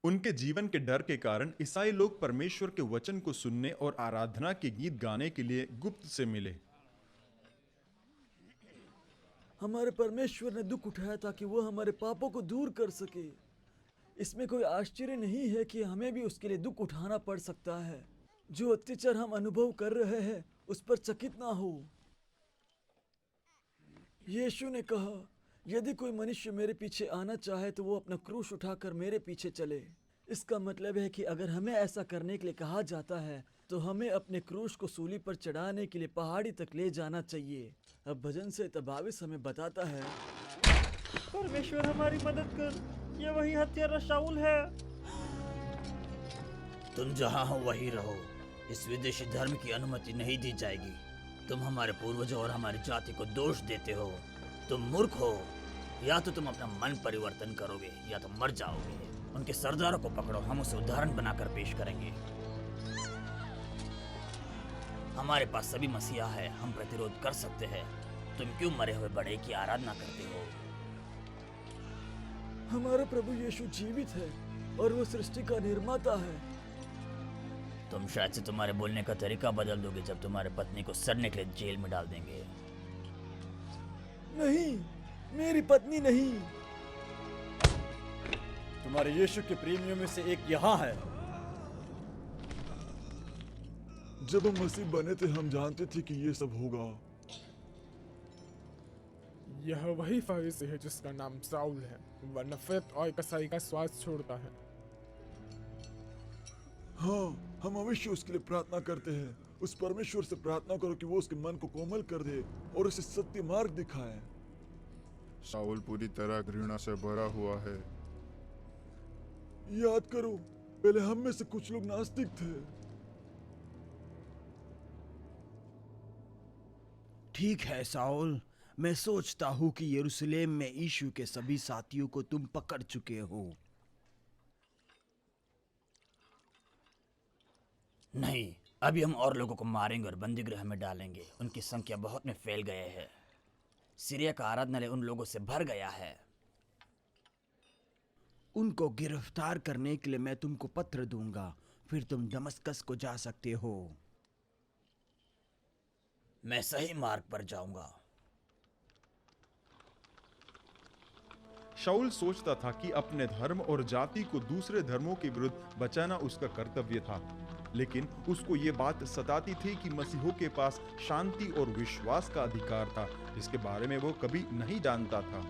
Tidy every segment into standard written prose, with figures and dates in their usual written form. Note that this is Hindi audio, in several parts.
उनके जीवन के डर के कारण ईसाई लोग परमेश्वर के वचन को सुनने और आराधना के गीत गाने के लिए गुप्त से मिले। हमारे परमेश्वर ने दुख उठाया ताकि वह हमारे पापों को दूर कर सके। इसमें कोई आश्चर्य नहीं है कि हमें भी उसके लिए दुख उठाना पड़ सकता है। जो अत्याचार हम अनुभव कर रहे हैं उस पर चकित ना हो। यीशु ने कहा, यदि कोई मनुष्य मेरे पीछे आना चाहे तो वो अपना क्रूस उठाकर मेरे पीछे चले। इसका मतलब है कि अगर हमें ऐसा करने के लिए कहा जाता है तो हमें अपने क्रूस को सूली पर चढ़ाने के लिए पहाड़ी तक ले जाना चाहिए। अब भजन से 22 हमें बताता है, परमेश्वर हमारी मदद कर, ये वही हत्यारा शाऊल है। तुम जहाँ हो वहीं रहो। इस विदेशी धर्म की अनुमति नहीं दी जाएगी। तुम हमारे पूर्वजों और हमारी जाति को दोष देते हो। तुम मूर्ख हो। या तो तुम अपना मन परिवर्तन करोगे या तो मर जाओगे। उनके सरदारों को पकड़ो, हम उसे उदाहरण बनाकर पेश करेंगे। हमारे पास सभी मसीहा है, हम प्रतिरोध कर सकते हैं। तुम क्यों मरे हुए बड़े की आराधना करते हो? हमारा प्रभु यीशु जीवित है और वो सृष्टि का निर्माता है। तुम शायद से तुम्हारे बोलने का तरीका बदल दोगे जब तुम्हारे पत्नी को सड़ने के लिए जेल में डाल देंगे। नहीं, मेरी पत्नी नहीं। तुम्हारे यीशु के प्रेमियों में से एक यहाँ है। जब हम मसीह बने थे हम जानते थे कि ये सब होगा। यह वही फरीसी है जिसका नाम साउल है। वह नफरत और कसाई का स्वाद छोड़ता है। हाँ, हम हमेशा उसके लिए प्रार्थना करते हैं। उस परमेश्वर से प्रार्थना करो कि वो उसके मन को कोमल कर दे और उसे सत्य मार्ग दिखाए। शाऊल पूरी तरह घृणा से भरा हुआ है। याद करो, पहले हम में से कुछ लोग नास्तिक थे। ठीक है साउल, मैं सोचता हूँ कि यरूशलेम में यीशु के सभी साथियों को तुम पकड़ चुके हो। नहीं, अभी हम और लोगों को मारेंगे और बंदीगृह में डालेंगे। उनकी संख्या बहुत में फैल गए है। सीरिया का आराधनालय उन लोगों से भर गया है। उनको गिरफ्तार करने के लिए मैं तुमको पत्र दूंगा, फिर तुम दमस्कस को जा सकते हो। मैं सही मार्ग पर जाऊंगा। शाऊल सोचता था कि अपने धर्म और जाति को दूसरे धर्मों के विरुद्ध बचाना उसका कर्तव्य था, लेकिन उसको ये बात सताती थी कि मसीहों के पास शांति और विश्वास का अधिकार था, जिसके बारे में वो कभी नहीं जानता था।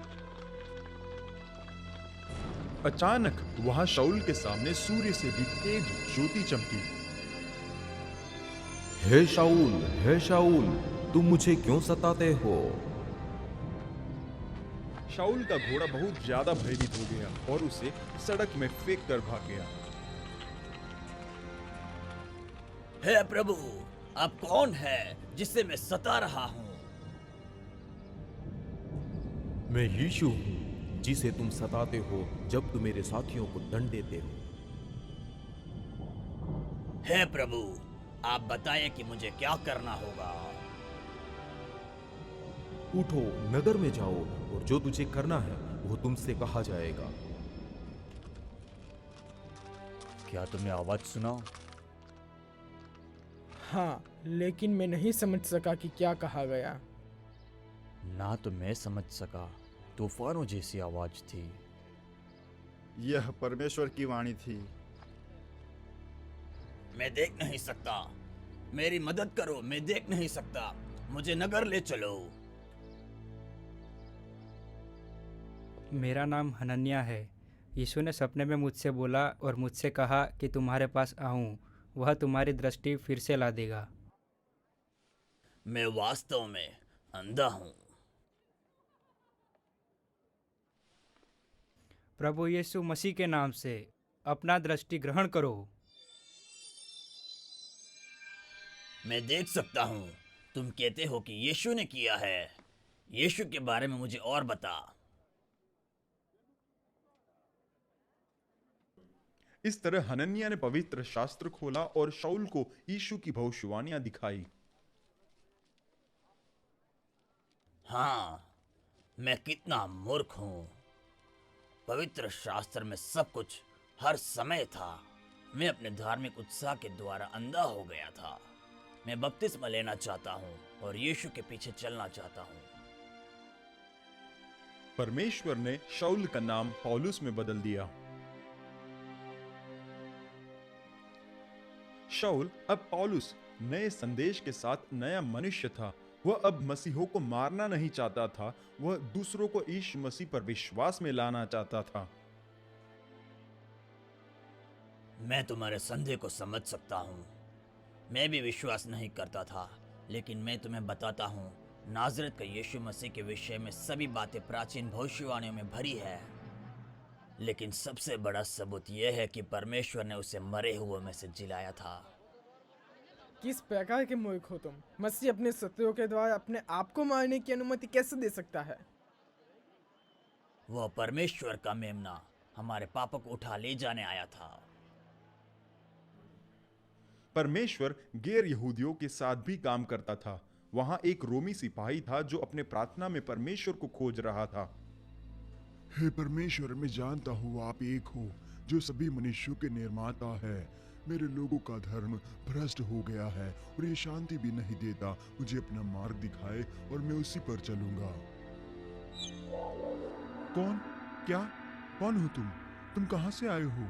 अचानक वहां शाऊल के सामने सूर्य से भी तेज ज्योति चमकी। हे शाऊल, तुम मुझे क्यों सताते हो? शाऊल का घोड़ा बहुत ज्यादा भयभीत हो गया और उसे सड़क में फेंक कर भाग गया। हे प्रभु, आप कौन है जिसे मैं सता रहा हूं? मैं यीशु हूँ जिसे तुम सताते हो जब तुम मेरे साथियों को दंड देते हो। हे प्रभु, आप बताएं कि मुझे क्या करना होगा। उठो, नगर में जाओ और जो तुझे करना है वो तुमसे कहा जाएगा। क्या तुमने आवाज सुना? हाँ, लेकिन मैं नहीं समझ सका कि क्या कहा गया। ना तो मैं समझ सका। तूफानों जैसी आवाज थी। यह परमेश्वर की वाणी थी। मैं देख नहीं सकता, मेरी मदद करो, मैं देख नहीं सकता, मुझे नगर ले चलो। मेरा नाम हनन्या है। यीशु ने सपने में मुझसे बोला और मुझसे कहा कि तुम्हारे पास आऊं, वह तुम्हारी दृष्टि फिर से ला देगा। मैं वास्तव में अंधा हूं। प्रभु यीशु मसीह के नाम से अपना दृष्टि ग्रहण करो। मैं देख सकता हूं। तुम कहते हो कि यीशु ने किया है। यीशु के बारे में मुझे और बता। इस तरह हनन्याह ने पवित्र शास्त्र खोला और शाऊल को यीशु की भविष्यवाणियां दिखाई। हाँ, मैं कितना मूर्ख हूं। पवित्र शास्त्र में सब कुछ हर समय था। मैं अपने धार्मिक उत्साह के द्वारा अंधा हो गया था। मैं बपतिस्मा लेना चाहता हूँ और यीशु के पीछे चलना चाहता हूँ। परमेश्वर ने शाऊल का नाम पौलुस में बदल दिया। शाऊल अब पौलुस नए संदेश के साथ नया मनुष्य था। वह अब मसीहों को मारना नहीं चाहता था, वह दूसरों को यीशु मसीह पर विश्वास में लाना चाहता था। मैं तुम्हारे संदेह को समझ सकता हूँ। मैं भी विश्वास नहीं करता था, लेकिन मैं तुम्हें बताता हूँ, नाजरत का यीशु मसीह के विषय में सभी बातें प्राचीन भविष्यवाणियों में भरी है। लेकिन सबसे बड़ा सबूत यह है कि परमेश्वर ने उसे मरे हुए में से जिलाया था। किस प्रकार के मूर्ख हो तुम? मसीह अपने शत्रुओं के द्वारा अपने आप को मारने की अनुमति कैसे दे सकता है? वह परमेश्वर का मेमना हमारे पापों को उठा ले जाने आया था। परमेश्वर गैर यहूदियों के साथ भी काम करता था। वहां एक रोमी सिपाही था जो अपने प्रार्थना में परमेश्वर को खोज रहा था। हे परमेश्वर, मैं जानता हूँ आप एक हो जो सभी मनुष्यों के निर्माता है। मेरे लोगों का धर्म भ्रष्ट हो गया है और ये शांति भी नहीं देता। मुझे अपना मार्ग दिखाए और मैं उसी पर चलूंगा। कौन? क्या? कौन हो तुम? तुम कहां से आए हो?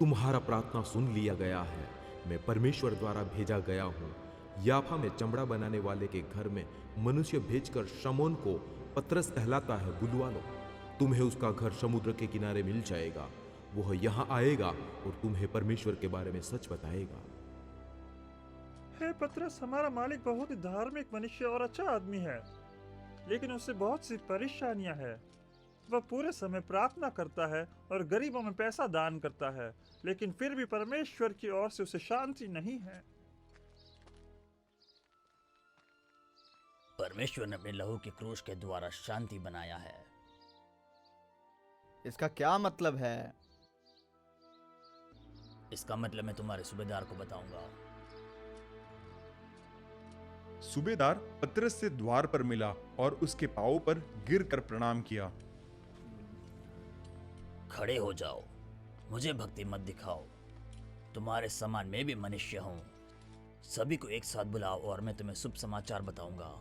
तुम्हारा प्रार्थना सुन लिया गया है। मैं परमेश्वर द्वारा भेजा गया हूँ। याफा में चमड़ा बनाने वाले के घर में मनुष्य भेजकर शमौन को पतरस कहलाता है बुलवा लो। तुम्हें उसका घर समुद्र के किनारे मिल जाएगा। वह यहाँ आएगा और तुम्हें परमेश्वर के बारे में सच बताएगा। हे पतरस, हमारा मालिक बहुत ही धार्मिक मनुष्य और अच्छा आदमी है, लेकिन उससे बहुत सी परेशानियां हैं। वह पूरे समय प्रार्थना करता है और गरीबों में पैसा दान करता है, लेकिन फिर भी परमेश्वर की ओर से उसे शांति नहीं है। परमेश्वर ने अपने लहू के क्रूस के द्वारा शांति बनाया है। इसका क्या मतलब है? इसका मतलब मैं तुम्हारे सूबेदार को बताऊंगा। सूबेदार पतरस से द्वार पर मिला और उसके पांवों पर गिरकर प्रणाम किया। खड़े हो जाओ, मुझे भक्ति मत दिखाओ। तुम्हारे समान मैं भी मनुष्य हूँ। सभी को एक साथ बुलाओ और मैं तुम्हें शुभ समाचार बताऊंगा।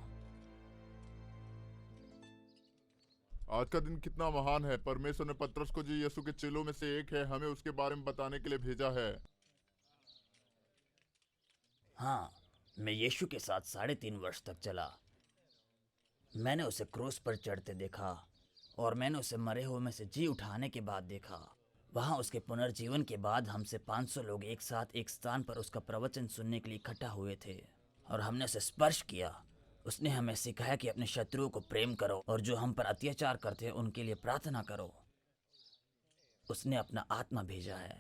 आज का दिन कितना महान है। परमेश्वर ने पतरस को, जो यीशु के चेलों में से एक है, हमें उसके बारे में बताने के लिए भेजा है। हाँ, मैं यीशु के साथ 3.5 वर्ष तक चला। मैंने उसे क्रूस पर चढ़ते देखा और मैंने उसे मरे हुए में से जी उठाने के बाद देखा। वहां उसके पुनर्जीवन के बाद हमसे 500 लोग एक साथ एक स्थान पर उसका प्रवचन सुनने के लिए इकट्ठा हुए थे और हमने उसे स्पर्श किया। उसने हमें सिखाया कि अपने शत्रुओं को प्रेम करो और जो हम पर अत्याचार करते हैं उनके लिए प्रार्थना करो। उसने अपना आत्मा भेजा है।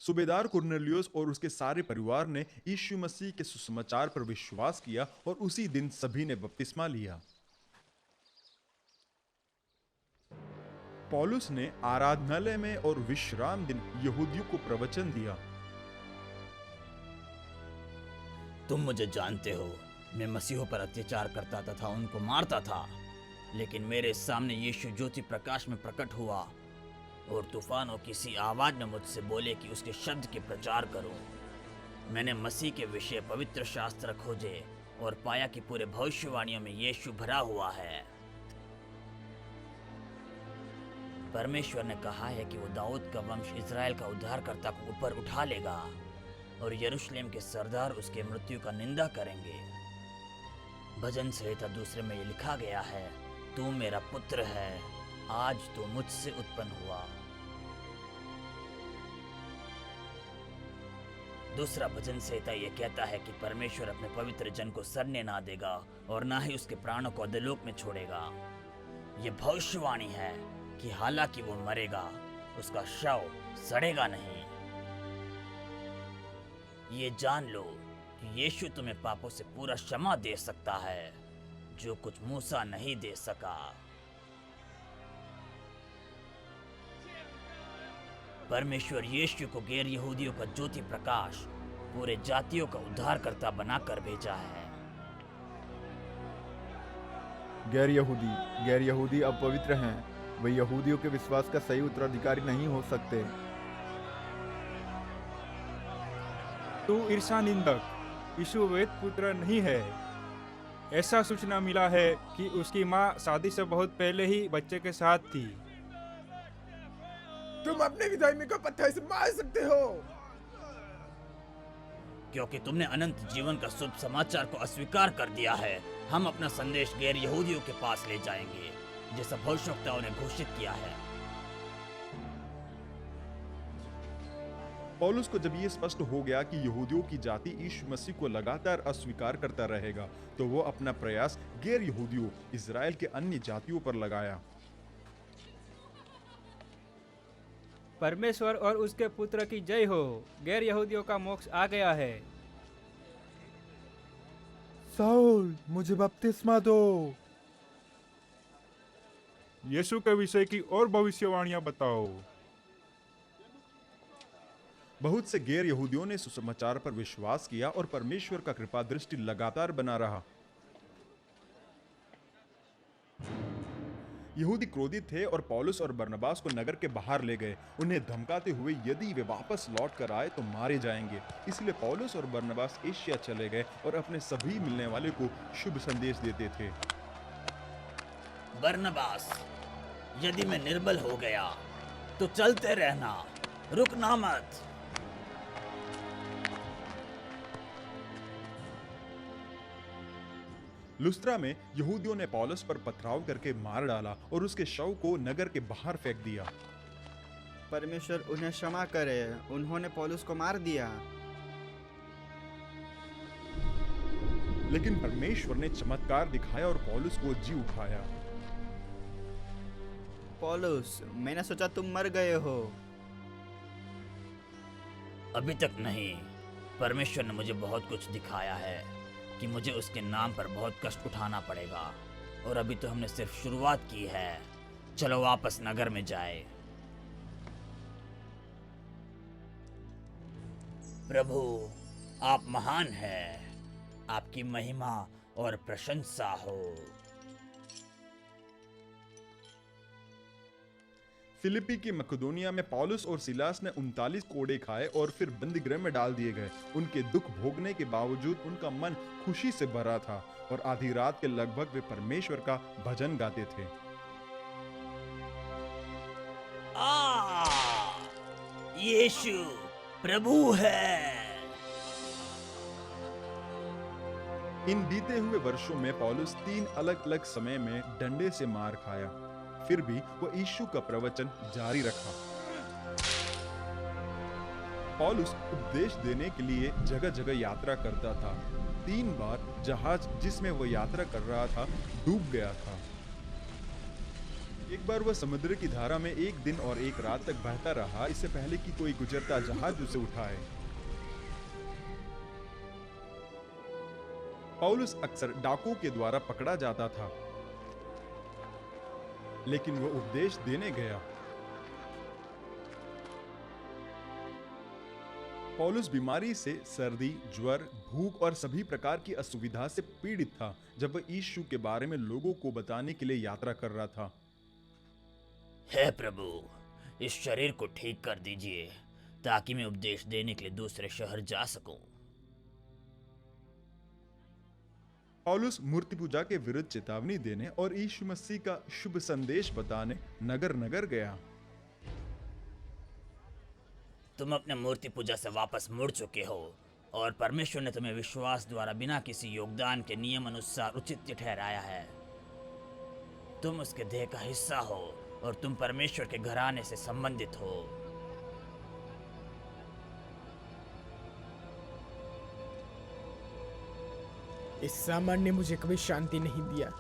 सूबेदार कुरनेलियुस और उसके सारे परिवार ने यीशु मसीह के सुसमाचार पर विश्वास किया और उसी दिन सभी ने बपतिस्मा लिया। पौलुस ने आराधनालय में और विश्राम दिन यहूदियों को प्रवचन दिया। तुम मुझे जानते हो, मैं मसीहों पर अत्याचार करता तथा उनको मारता था, लेकिन मेरे सामने यीशु ज्योति प्रकाश में प्रकट हुआ और तूफानों किसी आवाज ने मुझसे बोले कि उसके शब्द के प्रचार करो। मैंने मसीह के विषय पवित्र शास्त्र खोजे और पाया कि पूरे भविष्यवाणियों में यीशु भरा हुआ है। परमेश्वर ने कहा है कि वो दाऊद का वंश इज़राइल का उद्धारकर्ता को ऊपर उठा लेगा और यरूशलेम के सरदार उसके मृत्यु का निंदा करेंगे। भजन संहिता 2 में ये लिखा गया है, तू मेरा पुत्र है, आज तो मुझसे उत्पन्न हुआ। दूसरा भजन संहिता ये कहता है कि परमेश्वर अपने पवित्र जन को सड़ने ना देगा और ना ही उसके प्राणों को अधोलोक में छोड़ेगा। ये भविष्यवाणी है कि हालांकि वो मरेगा, उसका शव सड़ेगा नहीं। ये जान लो कि यीशु तुम्हें पापों से पूरा क्षमा दे सकता है, जो कुछ मूसा नहीं दे सका। परमेश्वर यीशु को गैर यहूदियों का ज्योति प्रकाश, पूरे जातियों का उद्धारकर्ता बनाकर भेजा है। गैर यहूदी अपवित्र हैं। वे यहूदियों के विश्वास का सही उत्तराधिकारी नहीं हो सकते। तू ईर्षा निंदक, यीशु वेद पुत्र नहीं है। ऐसा सूचना मिला है कि उसकी माँ शादी से बहुत पहले ही बच्चे के साथ थी। तुम अपने विधर्मी को पत्थर से मार सकते हो, क्योंकि तुमने अनंत जीवन का शुभ समाचार को अस्वीकार कर दिया है। हम अपना संदेश गैर यहूदियों के पास ले जाएंगे, जैसा भविष्यवक्ताओं ने घोषित किया है। पौलुस को जब ये स्पष्ट हो गया कि यहूदियों की जाति यीशु मसीह को लगातार अस्वीकार करता रहेगा, तो वो अपना प्रयास गैर यहूदियों, इजराइल के अन्य जातियों पर लगाया। परमेश्वर और उसके पुत्र की जय हो। गैर यहूदियों का मोक्ष आ गया है। साउल, मुझे बपतिस्मा दो। यीशु के विषय की और भविष्यवाणियां बताओ। बहुत से गैर यहूदियों ने सुसमाचार पर विश्वास किया और परमेश्वर का कृपा दृष्टि लगातार बना रहा। यहूदी क्रोधित थे और पौलुस और बरनबास को नगर के बाहर ले गए, उन्हें धमकाते हुए यदि वे वापस लौट कर आए तो मारे जाएंगे। इसलिए पौलुस और बरनबास एशिया चले गए और अपने सभी मिलने वाले को शुभ संदेश देते थे। बरनबास, यदि मैं निर्बल हो गया तो चलते रहना, रुकना मत। लुस्त्रा में यहूदियों ने पौलुस पर पथराव करके मार डाला और उसके शव को नगर के बाहर फेंक दिया। परमेश्वर उन्हें क्षमा करे, उन्होंने पौलुस को मार दिया। लेकिन परमेश्वर ने चमत्कार दिखाया और पौलुस को जी उठाया। पौलुस, मैंने सोचा तुम मर गए हो। अभी तक नहीं। परमेश्वर ने मुझे बहुत कुछ दिखाया है कि मुझे उसके नाम पर बहुत कष्ट उठाना पड़ेगा, और अभी तो हमने सिर्फ शुरुआत की है। चलो वापस नगर में जाए। प्रभु, आप महान हैं, आपकी महिमा और प्रशंसा हो। फिलिपी की मकदोनिया में पौलुस और सिलास ने 39 कोड़े खाए और फिर बंदीगृह में डाल दिए गए। उनके दुख भोगने के बावजूद उनका मन खुशी से भरा था और आधी रात के लगभग वे परमेश्वर का भजन गाते थे। यीशु प्रभु है। इन बीते हुए वर्षों में पौलुस 3 अलग-अलग समय में डंडे से मार खाया, फिर भी वो यीशु का प्रवचन जारी रखा। पौलुस उपदेश देने के लिए जगह जगह यात्रा करता था। 3 बार जहाज जिसमें वो यात्रा कर रहा था डूब गया था। एक बार वह समुद्र की धारा में 1 दिन और 1 रात तक बहता रहा, इससे पहले कि कोई गुजरता जहाज उसे उठाए। पौलुस अक्सर डाकुओं के द्वारा पकड़ा जाता था, लेकिन वो उपदेश देने गया। पौलुस बीमारी से, सर्दी, ज्वर, भूख और सभी प्रकार की असुविधा से पीड़ित था जब वह यीशु के बारे में लोगों को बताने के लिए यात्रा कर रहा था। हे प्रभु, इस शरीर को ठीक कर दीजिए ताकि मैं उपदेश देने के लिए दूसरे शहर जा सकूं। पौलुस मूर्ति पूजा के विरुद्ध चेतावनी देने और यीशु मसीह का शुभ संदेश बताने नगर नगर गया। तुम अपने मूर्ति पूजा से वापस मुड़ चुके हो और परमेश्वर ने तुम्हें विश्वास द्वारा बिना किसी योगदान के नियम अनुसार उचित ठहराया है। तुम उसके देह का हिस्सा हो और तुम परमेश्वर के घराने से संबंधित हो। इस सामान ने मुझे कभी शांति नहीं दिया।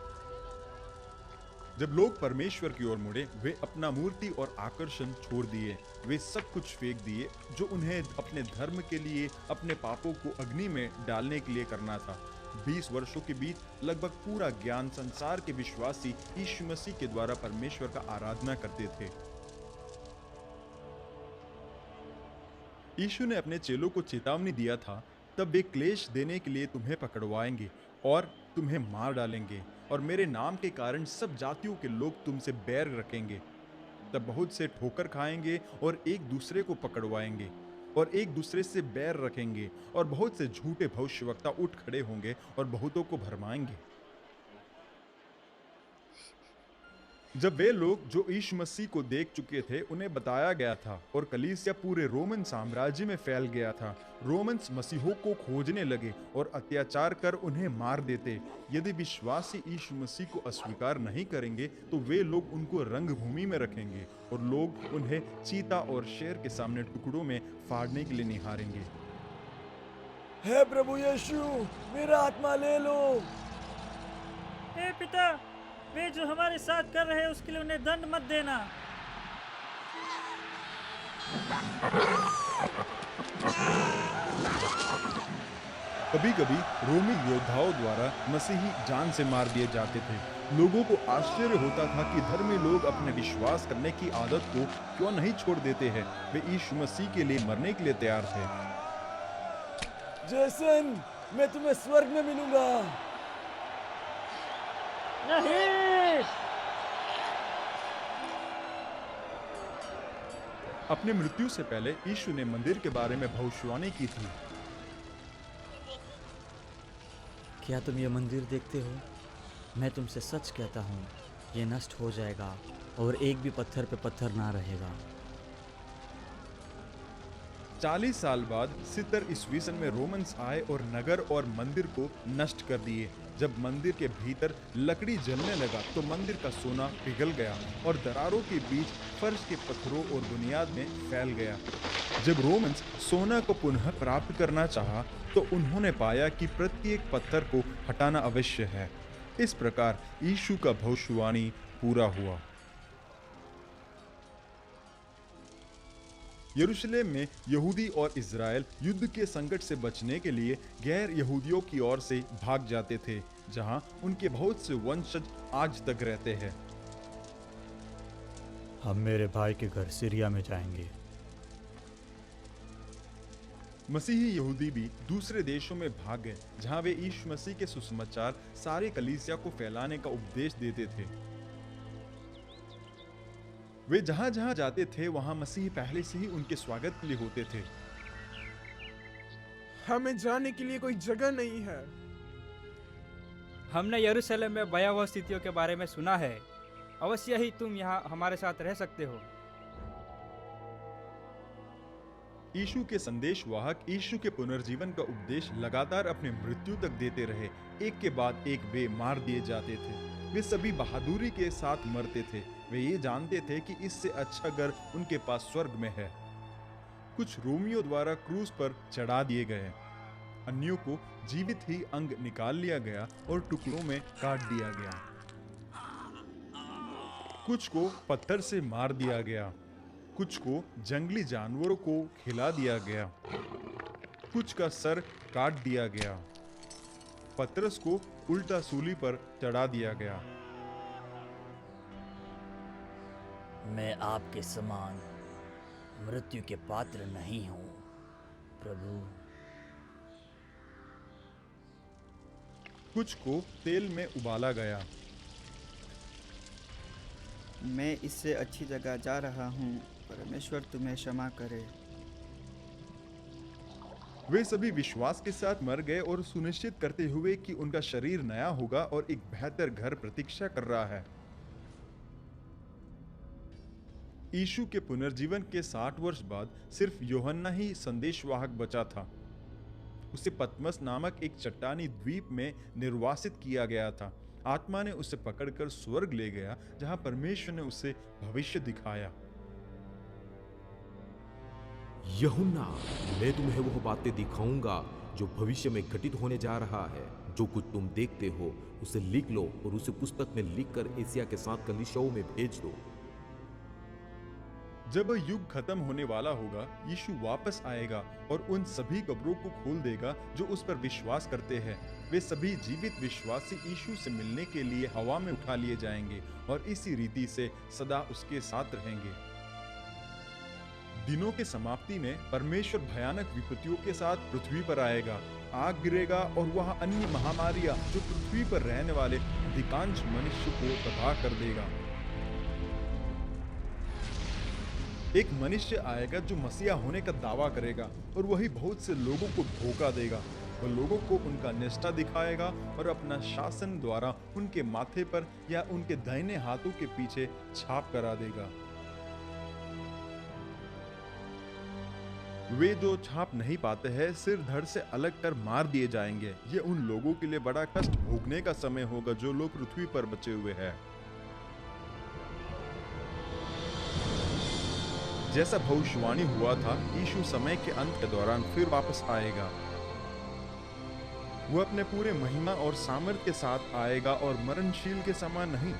जब लोग परमेश्वर की ओर मुड़े, वे अपना मूर्ति और आकर्षण छोड़ दिए। वे सब कुछ फेंक दिए जो उन्हें अपने धर्म के लिए अपने पापों को अग्नि में डालने के लिए करना था। 20 वर्षों के बीच लगभग पूरा ज्ञान संसार के विश्वासी यीशु मसीह के द्वारा परमेश्वर का आराधना करते थे। यीशु ने अपने चेलों को चेतावनी दिया था, तब वे क्लेश देने के लिए तुम्हें पकड़वाएंगे और तुम्हें मार डालेंगे और मेरे नाम के कारण सब जातियों के लोग तुमसे बैर रखेंगे। तब बहुत से ठोकर खाएंगे और एक दूसरे को पकड़वाएंगे और एक दूसरे से बैर रखेंगे और बहुत से झूठे भविष्यवक्ता उठ खड़े होंगे और बहुतों को भरमाएंगे। जब वे लोग जो यीशु मसीह को देख चुके थे उन्हें बताया गया था और कलीसिया पूरे रोमन साम्राज्य में फैल गया था, रोमन्स मसीहों को खोजने लगे और अत्याचार कर उन्हें मार देते। यदि विश्वासी यीशु मसीह को अस्वीकार नहीं करेंगे तो वे लोग उनको रंगभूमि में रखेंगे और लोग उन्हें चीता और शेर के सामने टुकड़ों में फाड़ने के लिए निहारेंगे। हे प्रभु यीशु, मेरा आत्मा ले लो। हे पिता, वे जो हमारे साथ कर रहे हैं उसके लिए उन्हें दंड मत देना। कभी कभी रोमी योद्धाओं द्वारा मसीही जान से मार दिए जाते थे। लोगों को आश्चर्य होता था कि धर्मी लोग अपने विश्वास करने की आदत को क्यों नहीं छोड़ देते हैं। वे यीशु मसीह के लिए मरने के लिए तैयार थे। जेसन, मैं तुम्हें स्वर्ग में मिलूंगा। नहीं। अपने मृत्यु से पहले यीशु ने मंदिर के बारे में भविष्यवाणी की थी। क्या तुम ये मंदिर देखते हो? मैं तुमसे सच कहता हूँ, ये नष्ट हो जाएगा और एक भी पत्थर पे पत्थर ना रहेगा। 40 साल बाद 70 ईस्वी सन में रोमन्स आए और नगर और मंदिर को नष्ट कर दिए। जब मंदिर के भीतर लकड़ी जलने लगा तो मंदिर का सोना पिघल गया और दरारों के बीच फर्श के पत्थरों और बुनियाद में फैल गया। जब रोमन्स सोना को पुनः प्राप्त करना चाहा तो उन्होंने पाया कि प्रत्येक पत्थर को हटाना अवश्य है। इस प्रकार यीशु का भविष्यवाणी पूरा हुआ। यरूशलेम में यहूदी और इज़राइल युद्ध के संकट से बचने के लिए गैर यहूदियों की ओर से भाग जाते थे, जहां उनके बहुत से वंशज आज तक रहते हैं। हम मेरे भाई के घर सीरिया में जाएंगे। मसीही यहूदी भी दूसरे देशों में भाग गए, जहां वे यीशु मसीह के सुसमाचार सारे कलीसिया को फैलाने का उपदेश देते थे। वे जहां जहां जाते थे वहां मसीह पहले से ही उनके स्वागत के लिए होते थे। हमें जाने के लिए कोई जगह नहीं है। हमने यरूशलेम में भयावह स्थितियों के बारे में सुना है। अवश्य ही तुम यहाँ हमारे साथ रह सकते हो। यीशु के संदेशवाहक यीशु के पुनर्जीवन का उपदेश लगातार अपने मृत्यु तक देते रहे। एक के बाद एक वे मार दिए जाते थे। वे सभी बहादुरी के साथ मरते थे। वे ये जानते थे कि इससे अच्छा घर उनके पास स्वर्ग में है। कुछ रोमियों द्वारा क्रूस पर चढ़ा दिए गए, अन्यों को जीवित ही अंग निकाल लिया गया और टुकड़ों में काट दिया गया। कुछ को पत्थर से मार दिया गया, कुछ को जंगली जानवरों को खिला दिया गया, कुछ का सर काट दिया गया, पतरस को उल्टा सूली पर चढ़ा दिया गया। मैं आपके समान मृत्यु के पात्र नहीं हूं, प्रभु। कुछ को तेल में उबाला गया। मैं इससे अच्छी जगह जा रहा हूँ, परमेश्वर तुम्हें क्षमा करे। वे सभी विश्वास के साथ मर गए और सुनिश्चित करते हुए कि उनका शरीर नया होगा और एक बेहतर घर प्रतीक्षा कर रहा है। यीशु के पुनर्जीवन के 60 वर्ष बाद सिर्फ यूहन्ना ही संदेशवाहक बचा था। उसे पतमस नामक एक चट्टानी द्वीप में निर्वासित किया गया था। आत्मा ने उसे पकड़कर स्वर्ग ले गया, जहां परमेश्वर ने उसे भविष्य दिखाया। यूहन्ना, मैं तुम्हें वह बातें दिखाऊंगा जो भविष्य में घटित होने जा रहा है। जो कुछ तुम देखते हो उसे लिख लो और उसे पुस्तक में लिखकर एशिया के 7 कलीसियाओं में भेज दो। जब युग खत्म होने वाला होगा, यीशु वापस आएगा और उन सभी कब्रों को खोल देगा जो उस पर विश्वास करते हैं। वे सभी जीवित विश्वासी यीशु से मिलने के लिए हवा में उठा लिए जाएंगे और इसी रीति से सदा उसके साथ रहेंगे। दिनों के समाप्ति में परमेश्वर भयानक विपत्तियों के साथ पृथ्वी पर आएगा। आग गिरेगा और वह अन्य महामारियां जो पृथ्वी पर रहने वाले अधिकांश मनुष्य को तबाह कर देगा। एक मनुष्य आएगा जो मसीहा होने का दावा करेगा और वही बहुत से लोगों को धोखा देगा। वह लोगों को उनका निष्ठा दिखाएगा और अपना शासन द्वारा उनके माथे पर या उनके दाहिने हाथों के पीछे छाप करा देगा। वे जो छाप नहीं पाते हैं सिर धड़ से अलग कर मार दिए जाएंगे। ये उन लोगों के लिए बड़ा कष्ट भोगने का समय होगा जो लोग पृथ्वी पर बचे हुए हैं। जैसा भविष्यवाणी हुआ था, यीशु समय के अंत के दौरान फिर वापस आएगा। वो अपने पूरे महिमा और सामर्थ्य के साथ आएगा और मरणशील के समान नहीं।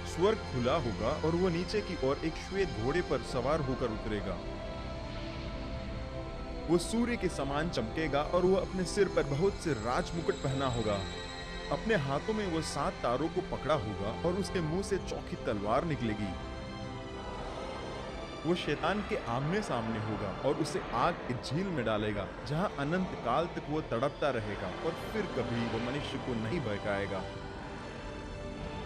स्वर्ग खुला होगा और वो नीचे की ओर एक श्वेत घोड़े पर सवार होकर उतरेगा। वो सूर्य के समान चमकेगा और वो अपने सिर पर बहुत से राजमुकुट पहना होगा। अपने हाथों में वो 7 तारों को पकड़ा होगा और उसके मुंह से चौखी तलवार निकलेगी। वो शैतान के आमने सामने होगा और उसे आग की झील में डालेगा, जहां अनंत काल तक वो तड़पता रहेगा और फिर कभी वो मनुष्य को नहीं बहकाएगा।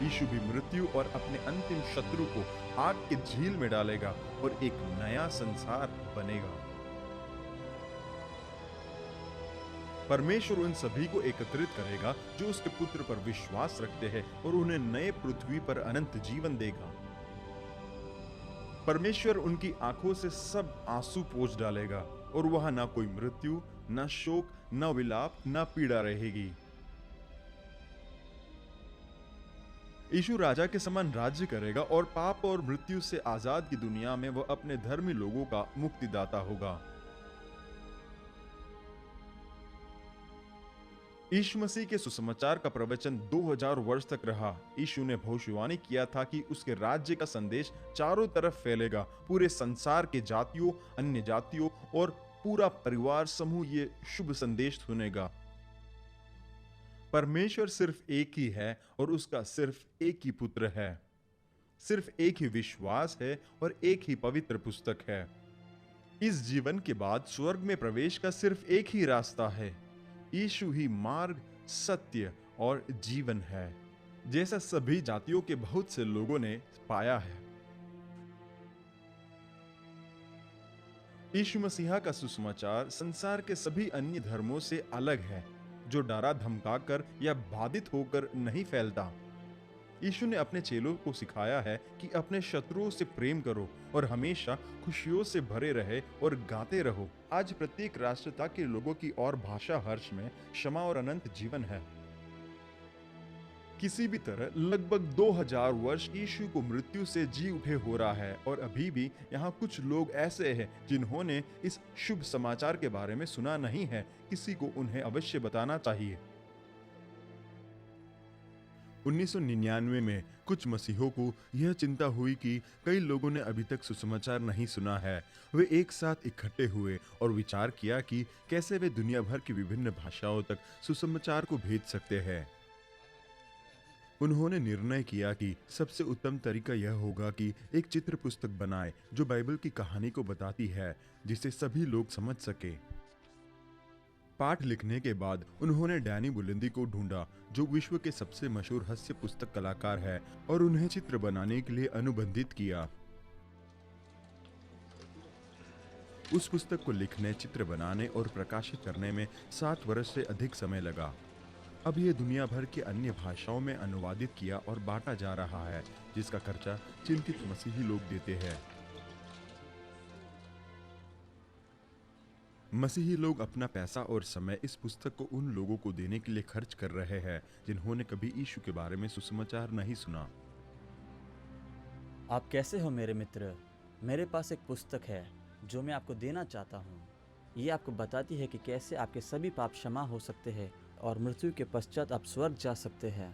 यीशु भी मृत्यु और अपने अंतिम शत्रु को आग की झील में डालेगा और एक नया संसार बनेगा। परमेश्वर उन सभी को एकत्रित करेगा जो उसके पुत्र पर विश्वास रखते हैं और उन्हें नए पृथ्वी पर अनंत जीवन देगा। परमेश्वर उनकी आंखों से सब आंसू पोंछ डालेगा और वहां ना कोई मृत्यु, ना शोक, ना विलाप, ना पीड़ा रहेगी। यीशु राजा के समान राज्य करेगा और पाप और मृत्यु से आजाद की दुनिया में वह अपने धर्मी लोगों का मुक्तिदाता होगा। यीशु मसीह के सुसमाचार का प्रवचन 2000 वर्ष तक रहा। यीशु ने भविष्यवाणी किया था कि उसके राज्य का संदेश चारों तरफ फैलेगा। पूरे संसार के जातियों, अन्य जातियों और पूरा परिवार समूह ये शुभ संदेश सुनेगा। परमेश्वर सिर्फ एक ही है और उसका सिर्फ एक ही पुत्र है। सिर्फ एक ही विश्वास है और एक ही पवित्र पुस्तक है। इस जीवन के बाद स्वर्ग में प्रवेश का सिर्फ एक ही रास्ता है। यीशु ही मार्ग, सत्य और जीवन है, जैसा सभी जातियों के बहुत से लोगों ने पाया है। यीशु मसीहा का सुसमाचार संसार के सभी अन्य धर्मों से अलग है, जो डरा धमकाकर या बाधित होकर नहीं फैलता। यीशु ने अपने चेलों को सिखाया है कि अपने शत्रुओं से प्रेम करो और हमेशा खुशियों से भरे रहे और गाते रहो। आज प्रत्येक राष्ट्रता के लोगों की और भाषा हर्ष में क्षमा और अनंत जीवन है। किसी भी तरह लगभग 2000 वर्ष यीशु को मृत्यु से जी उठे हो रहा है और अभी भी यहाँ कुछ लोग ऐसे हैं जिन्होंने इस शुभ समाचार के बारे में सुना नहीं है। किसी को उन्हें अवश्य बताना चाहिए। 1999 में कुछ मसीहों को यह चिंता हुई कि कई लोगों ने अभी तक सुसमाचार नहीं सुना है। वे एक साथ इकट्ठे हुए और विचार किया कि कैसे वे दुनिया भर की विभिन्न भाषाओं तक सुसमाचार को भेज सकते हैं। उन्होंने निर्णय किया कि सबसे उत्तम तरीका यह होगा कि एक चित्र पुस्तक बनाए जो बाइबल की कहानी को बताती है, जिसे सभी लोग समझ सके। पाठ लिखने के बाद उन्होंने डैनी बुलंदी को ढूंढा, जो विश्व के सबसे मशहूर हास्य पुस्तक कलाकार है, और उन्हें चित्र बनाने के लिए अनुबंधित किया। उस पुस्तक को लिखने, चित्र बनाने और प्रकाशित करने में 7 वर्ष से अधिक समय लगा। अब यह दुनिया भर के अन्य भाषाओं में अनुवादित किया और बांटा जा रहा है, जिसका खर्चा चिंतित मसीही लोग देते हैं। मसीही लोग अपना पैसा और समय इस पुस्तक को उन लोगों को देने के लिए खर्च कर रहे हैं जिन्होंने कभी यीशु के बारे में सुसमाचार नहीं सुना। आप कैसे हो मेरे मित्र? मेरे पास एक पुस्तक है जो मैं आपको देना चाहता हूँ। ये आपको बताती है कि कैसे आपके सभी पाप क्षमा हो सकते हैं और मृत्यु के पश्चात आप स्वर्ग जा सकते हैं।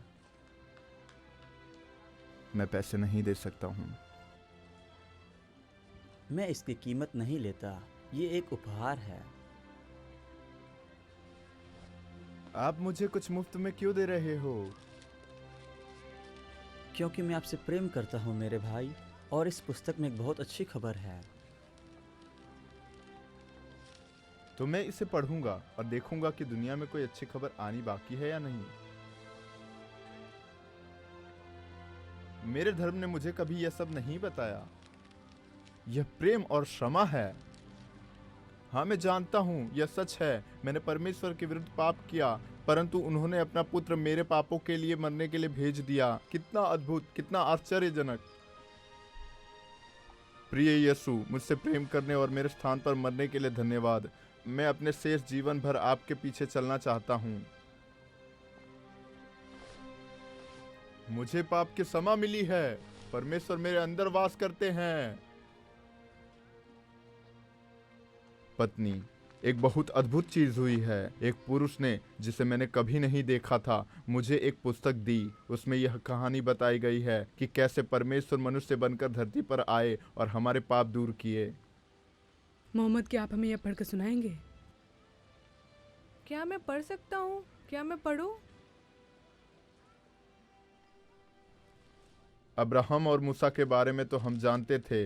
मैं पैसे नहीं दे सकता हूँ। मैं इसकी कीमत नहीं लेता, ये एक उपहार है। आप मुझे कुछ मुफ्त में क्यों दे रहे हो? क्योंकि मैं आपसे प्रेम करता हूँ मेरे भाई, और इस पुस्तक में एक बहुत अच्छी खबर है। तो मैं इसे पढ़ूंगा और देखूंगा कि दुनिया में कोई अच्छी खबर आनी बाकी है या नहीं। मेरे धर्म ने मुझे कभी यह सब नहीं बताया। यह प्रेम और क्षमा है। हाँ, मैं जानता हूँ यह सच है। मैंने परमेश्वर के विरुद्ध पाप किया, परंतु उन्होंने अपना पुत्र मेरे पापों के लिए मरने के लिए भेज दिया। कितना अद्भुत, कितना आश्चर्यजनक। प्रिय यीशु, मुझसे प्रेम करने और मेरे स्थान पर मरने के लिए धन्यवाद। मैं अपने शेष जीवन भर आपके पीछे चलना चाहता हूँ। मुझे पाप की क्षमा मिली है। परमेश्वर मेरे अंदर वास करते हैं। पत्नी, एक बहुत अद्भुत चीज हुई है। एक पुरुष ने, जिसे मैंने कभी नहीं देखा था, मुझे एक पुस्तक दी। उसमें यह कहानी बताई गई है कि कैसे परमेश्वर मनुष्य बनकर धरती पर आए और हमारे पाप दूर किए। मोहम्मद, क्या आप हमें यह पढ़कर सुनाएंगे? क्या मैं पढ़ सकता हूँ? क्या मैं पढ़ूं? अब्राहम और मूसा के बारे में तो हम जानते थे,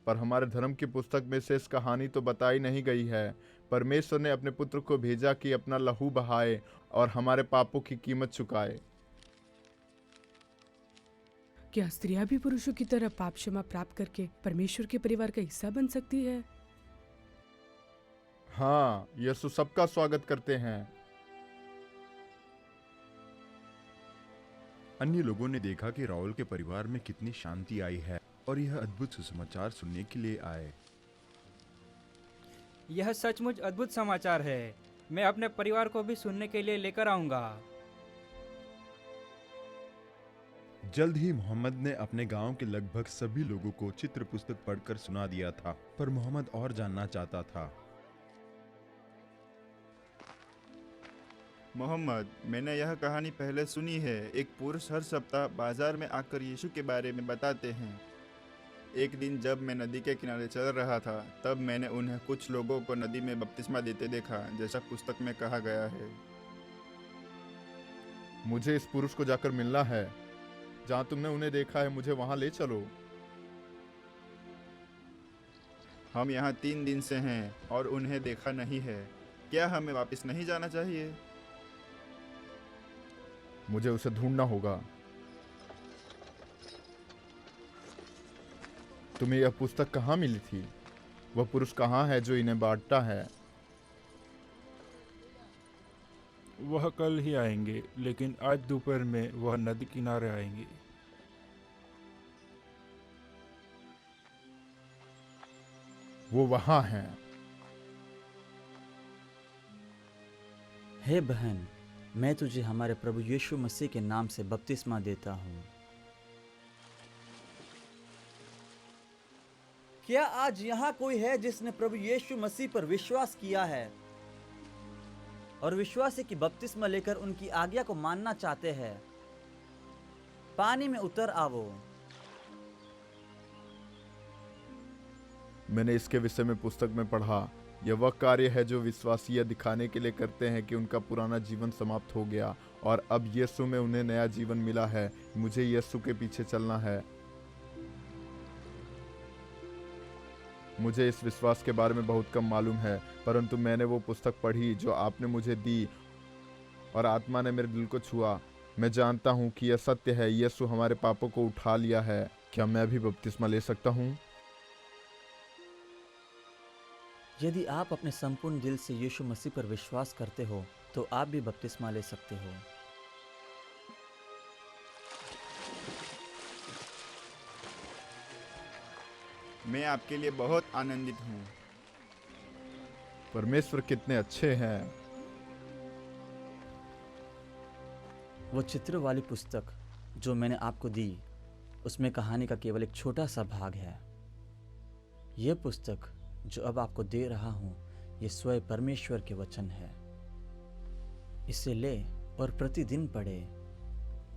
पर हमारे धर्म की पुस्तक में शेष कहानी तो बताई नहीं गई है। परमेश्वर ने अपने पुत्र को भेजा कि अपना लहू बहाए और हमारे पापों की कीमत चुकाए। क्या स्त्रियां भी पुरुषों की तरह पाप क्षमा प्राप्त करके परमेश्वर के परिवार का हिस्सा बन सकती है? हाँ, यीशु सबका स्वागत करते हैं। अन्य लोगों ने देखा कि राहुल के परिवार में कितनी शांति आई है और यह अद्भुत सुसमाचार सुनने के लिए आए। यह सचमुच अद्भुत समाचार है। मैं अपने परिवार को भी सुनने के लिए लेकर आऊंगा। जल्द ही मोहम्मद ने अपने गांव के लगभग सभी लोगों को चित्र पुस्तक पढ़कर सुना दिया था, पर मोहम्मद और जानना चाहता था। मोहम्मद, मैंने यह कहानी पहले सुनी है। एक पुरुष हर सप्ताह बाजार में आकर यीशु के बारे में बताते हैं। एक दिन जब मैं नदी के किनारे चल रहा था, तब मैंने उन्हें कुछ लोगों को नदी में बपतिस्मा देते देखा, जैसा पुस्तक में कहा गया है। मुझे इस पुरुष को जाकर मिलना है। जहाँ तुमने उन्हें देखा है, मुझे वहाँ ले चलो। हम यहाँ 3 दिन से हैं और उन्हें देखा नहीं है। क्या हमें वापस नहीं जाना चाहिए? मुझे उसे ढूंढना होगा। तुम्हें यह पुस्तक कहाँ मिली थी? वह पुरुष कहाँ है जो इन्हें बांटता है? वह कल ही आएंगे, लेकिन आज दोपहर में वह नदी किनारे आएंगे। वो वहाँ हैं। हे बहन, मैं तुझे हमारे प्रभु यीशु मसीह के नाम से बपतिस्मा देता हूँ। क्या आज यहाँ कोई है जिसने प्रभु यीशु मसीह पर विश्वास किया है और विश्वासी की बपतिस्मा लेकर उनकी आज्ञा को मानना चाहते हैं? पानी में उतर आवो। मैंने इसके विषय में पुस्तक में पढ़ा। यह वह कार्य है जो विश्वासी यह दिखाने के लिए करते हैं कि उनका पुराना जीवन समाप्त हो गया और अब यीशु में उन्हें नया जीवन मिला है। मुझे यीशु के पीछे चलना है। मुझे इस विश्वास के बारे में बहुत कम मालूम है, परंतु मैंने वो पुस्तक पढ़ी जो आपने मुझे दी और आत्मा ने मेरे दिल को छुआ। मैं जानता हूँ कि यह सत्य है। यीशु हमारे पापों को उठा लिया है। क्या मैं भी बपतिस्मा ले सकता हूँ? यदि आप अपने संपूर्ण दिल से यीशु मसीह पर विश्वास करते हो तो आप भी बपतिस्मा ले सकते हो। मैं आपके लिए बहुत आनंदित हूँ। परमेश्वर कितने अच्छे हैं। वो चित्र वाली पुस्तक जो मैंने आपको दी, उसमें कहानी का केवल एक छोटा सा भाग है। यह पुस्तक जो अब आपको दे रहा हूँ, ये स्वयं परमेश्वर के वचन है। इसे ले और प्रतिदिन पढ़े।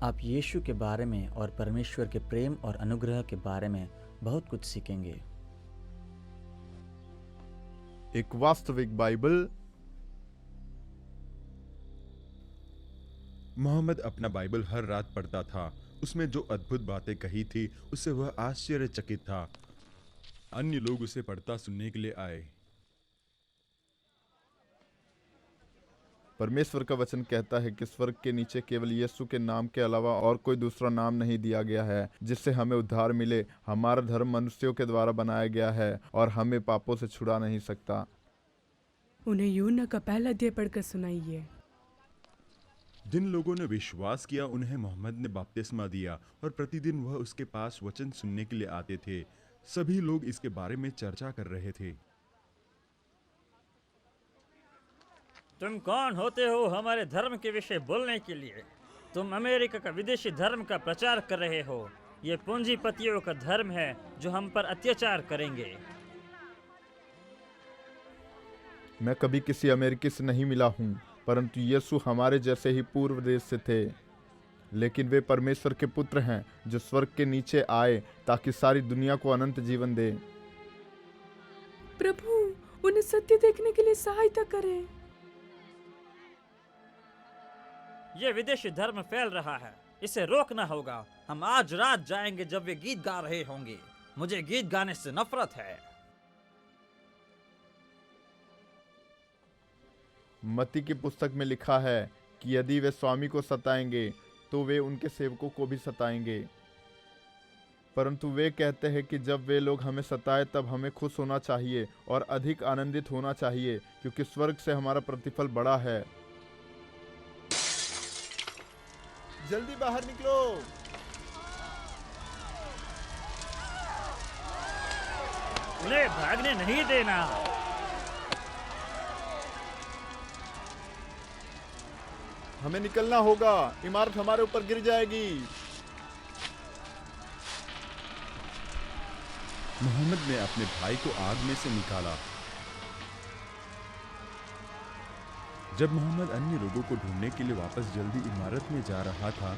आप यीशु के बारे में और परमेश्वर के प्रेम और अनुग्रह के बारे में बहुत कुछ सीखेंगे। एक वास्तविक बाइबल। मोहम्मद अपना बाइबल हर रात पढ़ता था। उसमें जो अद्भुत बातें कही थी, उससे वह आश्चर्यचकित था। अन्य लोग उसे पढ़ता सुनने के लिए आए। परमेश्वर का वचन कहता है कि स्वर्ग के नीचे केवल यीशु के नाम के अलावा और कोई दूसरा नाम नहीं दिया गया है जिससे हमें उद्धार मिले। हमारा धर्म मनुष्यों के द्वारा बनाया गया है और हमें पापों से छुड़ा नहीं सकता। उन्हें यूहन्ना का पहला अध्याय पढ़कर सुनाइए। जिन लोगों ने विश्वास किया उन्हें मोहम्मद ने बपतिस्मा दिया और प्रतिदिन वह उसके पास वचन सुनने के लिए आते थे। सभी लोग इसके बारे में चर्चा कर रहे थे। तुम कौन होते हो हमारे धर्म के विषय बोलने के लिए? तुम अमेरिका का विदेशी धर्म का प्रचार कर रहे हो। ये पूंजीपतियों का धर्म है जो हम पर अत्याचार करेंगे। मैं कभी किसी अमेरिकी से नहीं मिला हूँ, परंतु यीशु हमारे जैसे ही पूर्व देश से थे। लेकिन वे परमेश्वर के पुत्र हैं जो स्वर्ग के नीचे आए ताकि सारी दुनिया को अनंत जीवन दे। प्रभु, उन्हें सत्य देखने के लिए सहायता करें। ये विदेशी धर्म फैल रहा है, इसे रोकना होगा। हम आज रात जाएंगे जब वे गीत गा रहे होंगे। मुझे गीत गाने से नफरत है। मत्ती की पुस्तक में लिखा है कि यदि वे स्वामी को सताएंगे तो वे उनके सेवकों को भी सताएंगे। परंतु वे कहते हैं कि जब वे लोग हमें सताए तब हमें खुश होना चाहिए और अधिक आनंदित होना चाहिए, क्योंकि स्वर्ग से हमारा प्रतिफल बड़ा है। जल्दी बाहर निकलो। उन्हें भागने नहीं देना। हमें निकलना होगा, इमारत हमारे ऊपर गिर जाएगी। मोहम्मद ने अपने भाई को आग में से निकाला। जब मोहम्मद अन्य लोगों को ढूंढने के लिए वापस जल्दी इमारत में जा रहा था,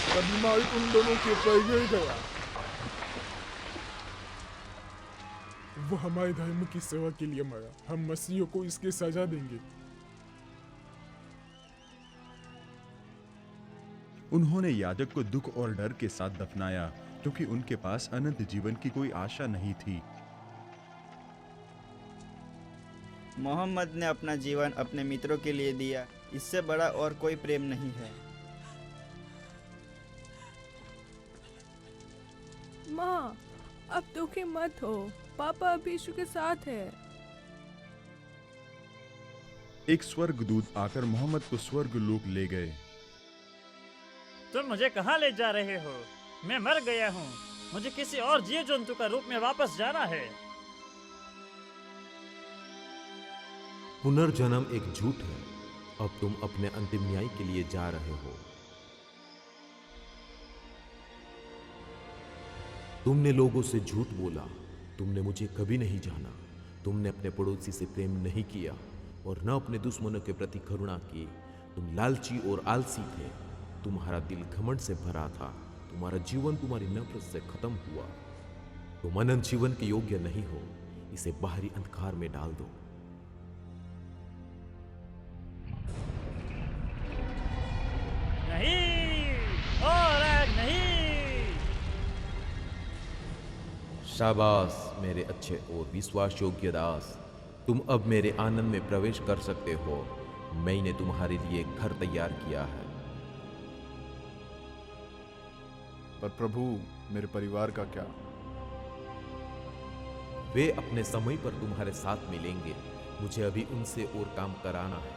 तभी मालिक उन दोनों के ऊपर गिर गया। वो हमारे धर्म की सेवा के लिए मरा। हम मसीह को इसकी सजा देंगे। उन्होंने याजक को दुख और डर के साथ दफनाया क्योंकि उनके पास अनंत जीवन की कोई आशा नहीं थी। मोहम्मद ने अपना जीवन अपने मित्रों के लिए दिया। इससे बड़ा और कोई प्रेम नहीं है। माँ, अब दुखी मत हो। पापा अब यीशु के साथ है। एक स्वर्गदूत आकर मोहम्मद को स्वर्ग लोक ले गए। तुम मुझे कहाँ ले जा रहे हो? मैं मर गया हूँ। मुझे किसी और जीव जंतु का रूप में वापस जाना है। पुनर्जन्म एक झूठ है। अब तुम अपने अंतिम न्याय के लिए जा रहे हो। तुमने लोगों से झूठ बोला। तुमने मुझे कभी नहीं जाना। तुमने अपने पड़ोसी से प्रेम नहीं किया और न अपने दुश्मनों के प्रति करुणा की। तुम लालची और आलसी थे। तुम्हारा दिल घमंड से भरा था। तुम्हारा जीवन तुम्हारी नफरत से खत्म हुआ। तुम अनंत जीवन के योग्य नहीं हो। इसे बाहरी अंधकार में डाल दो। नहीं, और नहीं। शाबाश मेरे अच्छे और विश्वास योग्य दास, तुम अब मेरे आनंद में प्रवेश कर सकते हो। मैंने तुम्हारे लिए एक घर तैयार किया है। पर प्रभु, मेरे परिवार का क्या? वे अपने समय पर तुम्हारे साथ मिलेंगे। मुझे अभी उनसे और काम कराना है।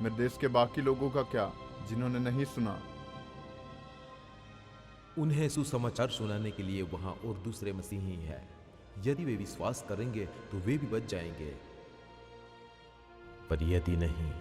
मेरे देश के बाकी लोगों का क्या, जिन्होंने नहीं सुना? उन्हें सुसमाचार सुनाने के लिए वहां और दूसरे मसीही हैं। यदि वे विश्वास करेंगे तो वे भी बच जाएंगे, पर यदि नहीं